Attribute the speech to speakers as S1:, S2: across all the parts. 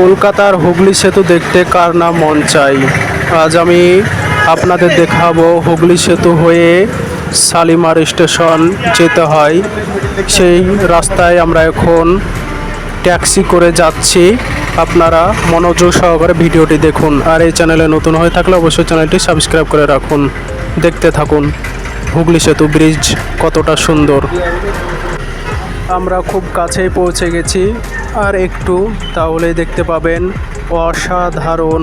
S1: কলকাতার হুগলি সেতু দেখতে কার না মন চাই। আজ আমি আপনাদের দেখাবো হুগলি সেতু হয়ে শালিমার স্টেশন যেতে হয়, সেই রাস্তায় আমরা এখন ট্যাক্সি করে যাচ্ছি। আপনারা মনোযোগ সহকারে ভিডিওটি দেখুন, আর এই চ্যানেলে নতুন হয়ে থাকলে অবশ্যই চ্যানেলটি সাবস্ক্রাইব করে রাখুন। দেখতে থাকুন হুগলি সেতু ব্রিজ কতটা সুন্দর। আমরা খুব কাছেই পৌঁছে গেছি, আর একটু তাহলেই দেখতে পাবেন অসাধারণ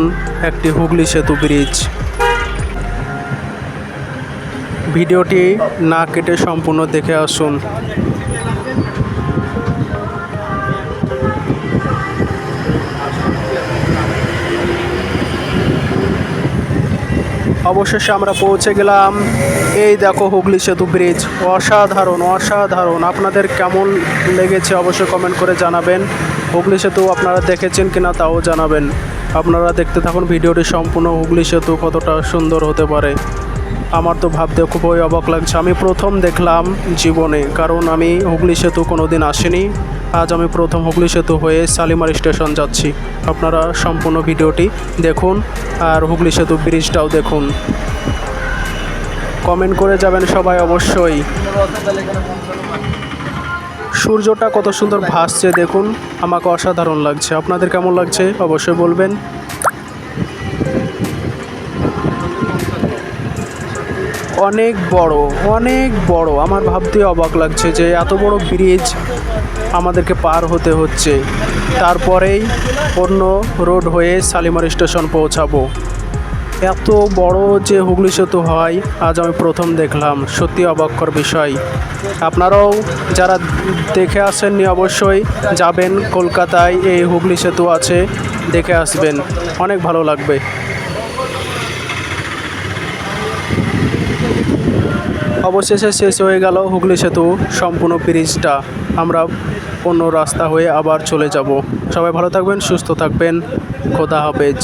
S1: একটি হুগলি সেতু ব্রিজ। ভিডিওটি না কেটে সম্পূর্ণ দেখে আসুন। অবশেষে আমরা পৌঁছে গেলাম। এই দেখো হুগলি সেতু ব্রিজ, অসাধারণ অসাধারণ। আপনাদের কেমন লেগেছে অবশ্যই কমেন্ট করে জানাবেন। হুগলি সেতু আপনারা দেখেছেন কিনা তাও জানাবেন। আপনারা দেখতে থাকুন ভিডিওটি সম্পূর্ণ। হুগলি সেতু কতটা সুন্দর হতে পারে আমার তো ভাবতে খুবই অবাক লাগছে। আমি প্রথম দেখলাম জীবনে, কারণ আমি হুগলি সেতু কোনো দিন আসিনি। আজ আমি প্রথম হুগলি সেতু হয়ে শালিমার স্টেশন যাচ্ছি। আপনারা সম্পূর্ণ ভিডিওটি দেখুন, আর হুগলি সেতু ব্রিজটাও দেখুন। কমেন্ট করে যাবেন সবাই অবশ্যই। সূর্যটা কত সুন্দর ভাসছে দেখুন, আমাকে অসাধারণ লাগছে। আপনাদের কেমন লাগছে অবশ্যই বলবেন। অনেক বড় অনেক বড়, আমার ভাবতে অবাক লাগছে যে এত বড় ব্রিজ আমাদেরকে পার হতে হচ্ছে, তারপরেই অন্য রোড হয়ে শালিমার স্টেশন পৌঁছাবো। এত বড় যে হুগলি সেতু হয় আজ আমি প্রথম দেখলাম, সত্যি অবাককর বিষয়। আপনারাও যারা দেখে আসেননি অবশ্যই যাবেন, কলকাতায় এই হুগলি সেতু আছে, দেখে আসবেন, অনেক ভালো লাগবে। অবশেষে শেষ হয়ে গেল হুগলি সেতু সম্পূর্ণ ব্রিজটা। আমরা অন্য রাস্তা হয়ে আবার চলে যাব। সবাই ভালো থাকবেন, সুস্থ থাকবেন, খোদা হাফেজ।